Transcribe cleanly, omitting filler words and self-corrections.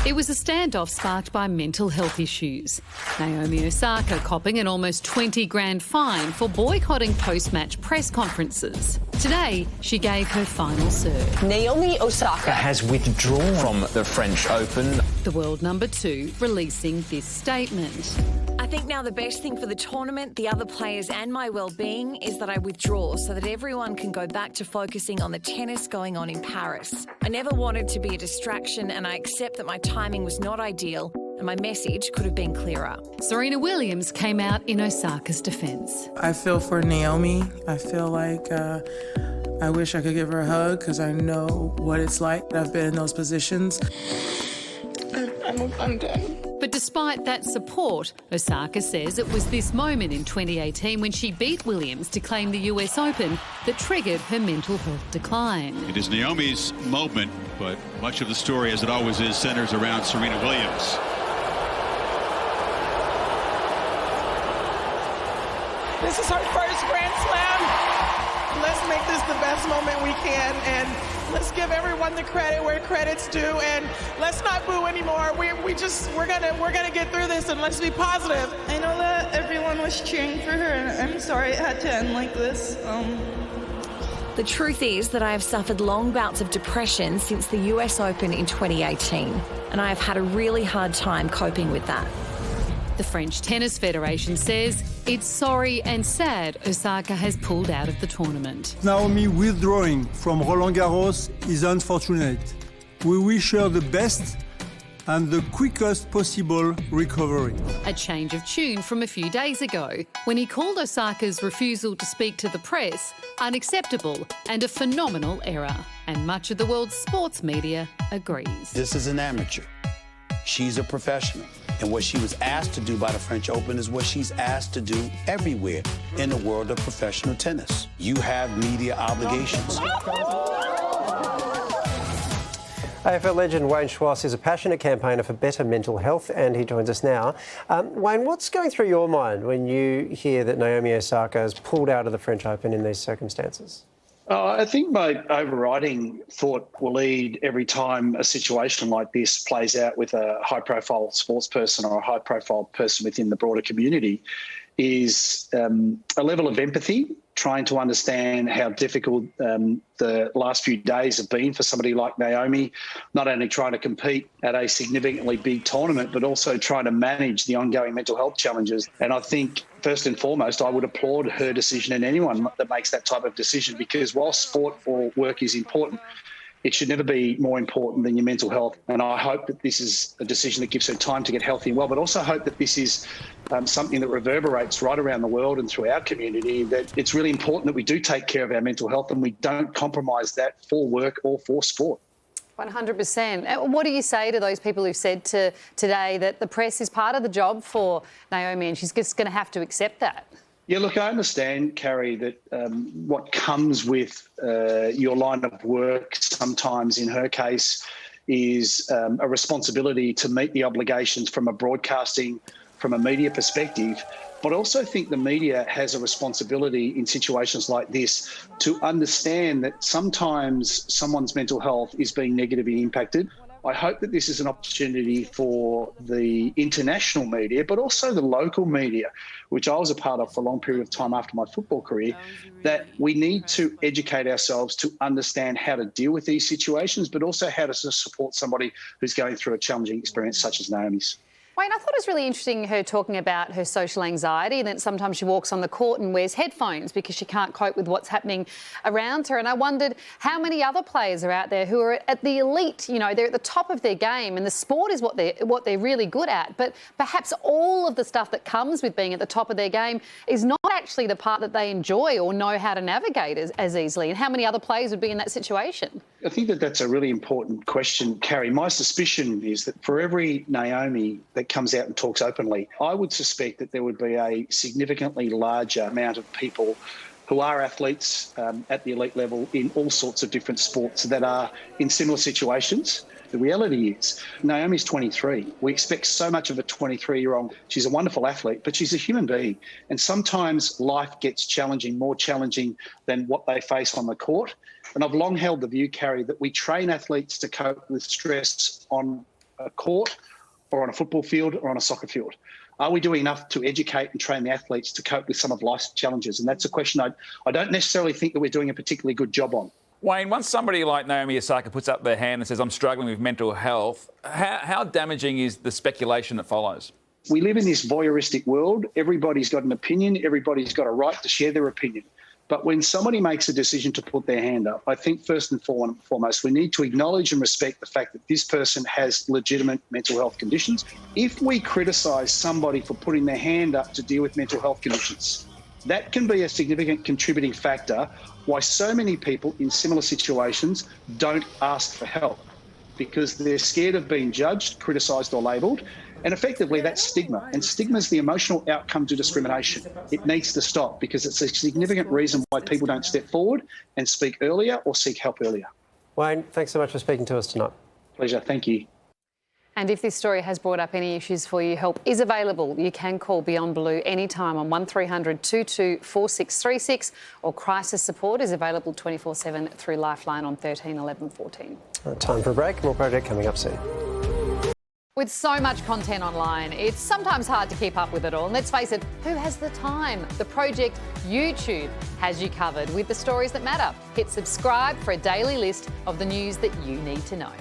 It was a standoff sparked by mental health issues. Naomi Osaka copping an almost 20 grand fine for boycotting post-match press conferences. Today, she gave her final serve. Naomi Osaka has withdrawn from the French Open. The world number 2 releasing this statement. I think now the best thing for the tournament, the other players and my well-being is that I withdraw so that everyone can go back to focusing on the tennis going on in Paris. I never wanted to be a distraction and I accept that my timing was not ideal and my message could have been clearer. Serena Williams came out in Osaka's defence. I feel for Naomi. I feel like I wish I could give her a hug because I know what it's like. I've been in those positions. I'm done. But despite that support, Osaka says it was this moment in 2018 when she beat Williams to claim the US Open that triggered her mental health decline. It is Naomi's moment, but much of the story, as it always is, centers around Serena Williams. This is her first Grand Slam. Let's make this the best moment we can, and let's give everyone the credit where credit's due, and let's not boo anymore. We're gonna get through this, and let's be positive. I know that everyone was cheering for her, and I'm sorry it had to end like this. The truth is that I have suffered long bouts of depression since the US Open in 2018, and I have had a really hard time coping with that. The French Tennis Federation says it's sorry and sad Osaka has pulled out of the tournament. Naomi withdrawing from Roland Garros is unfortunate. We wish her the best and the quickest possible recovery. A change of tune from a few days ago when he called Osaka's refusal to speak to the press unacceptable and a phenomenal error. And much of the world's sports media agrees. This is an amateur. She's a professional. And what she was asked to do by the French Open is what she's asked to do everywhere in the world of professional tennis. You have media obligations. AFL legend Wayne Schwass is a passionate campaigner for better mental health, and he joins us now. Wayne, what's going through your mind when you hear that Naomi Osaka has pulled out of the French Open in these circumstances? I think my overriding thought will lead every time a situation like this plays out with a high-profile sports person or a high-profile person within the broader community is a level of empathy, trying to understand how difficult the last few days have been for somebody like Naomi, not only trying to compete at a significantly big tournament, but also trying to manage the ongoing mental health challenges. And I think, first and foremost, I would applaud her decision and anyone that makes that type of decision, because while sport or work is important, it should never be more important than your mental health. And I hope that this is a decision that gives her time to get healthy and well, but also hope that this is something that reverberates right around the world and through our community, that it's really important that we do take care of our mental health and we don't compromise that for work or for sport. 100%. What do you say to those people who've said today that the press is part of the job for Naomi and she's just going to have to accept that? Yeah, look, I understand, Carrie, that what comes with your line of work sometimes, in her case, is a responsibility to meet the obligations from a broadcasting, from a media perspective. But I also think the media has a responsibility in situations like this to understand that sometimes someone's mental health is being negatively impacted. I hope that this is an opportunity for the international media, but also the local media, which I was a part of for a long period of time after my football career, that we need to educate ourselves to understand how to deal with these situations, but also how to support somebody who's going through a challenging experience such as Naomi's. Wayne, I thought it was really interesting her talking about her social anxiety and that sometimes she walks on the court and wears headphones because she can't cope with what's happening around her. And I wondered how many other players are out there who are at the elite, you know, they're at the top of their game and the sport is what they're really good at. But perhaps all of the stuff that comes with being at the top of their game is not actually the part that they enjoy or know how to navigate as easily. And how many other players would be in that situation? I think that that's a really important question, Carrie. My suspicion is that for every Naomi that comes out and talks openly, I would suspect that there would be a significantly larger amount of people who are athletes at the elite level in all sorts of different sports that are in similar situations. The reality is Naomi's 23. We expect so much of a 23-year-old. She's a wonderful athlete, but she's a human being. And sometimes life gets challenging, more challenging than what they face on the court. And I've long held the view, Carrie, that we train athletes to cope with stress on a court or on a football field or on a soccer field? Are we doing enough to educate and train the athletes to cope with some of life's challenges? And that's a question I don't necessarily think that we're doing a particularly good job on. Wayne, once somebody like Naomi Osaka puts up their hand and says, I'm struggling with mental health, how damaging is the speculation that follows? We live in this voyeuristic world. Everybody's got an opinion. Everybody's got a right to share their opinion. But when somebody makes a decision to put their hand up, I think first and foremost, we need to acknowledge and respect the fact that this person has legitimate mental health conditions. If we criticise somebody for putting their hand up to deal with mental health conditions, that can be a significant contributing factor why so many people in similar situations don't ask for help, because they're scared of being judged, criticised or labelled. And effectively, that's stigma. And stigma is the emotional outcome to discrimination. It needs to stop because it's a significant reason why people don't step forward and speak earlier or seek help earlier. Wayne, thanks so much for speaking to us tonight. Pleasure. Thank you. And if this story has brought up any issues for you, help is available. You can call Beyond Blue anytime on 1300 22 4636, or crisis support is available 24/7 through Lifeline on 13 11 14. Time for a break. More Project coming up soon. With so much content online, it's sometimes hard to keep up with it all. And let's face it, who has the time? The Project YouTube has you covered with the stories that matter. Hit subscribe for a daily list of the news that you need to know.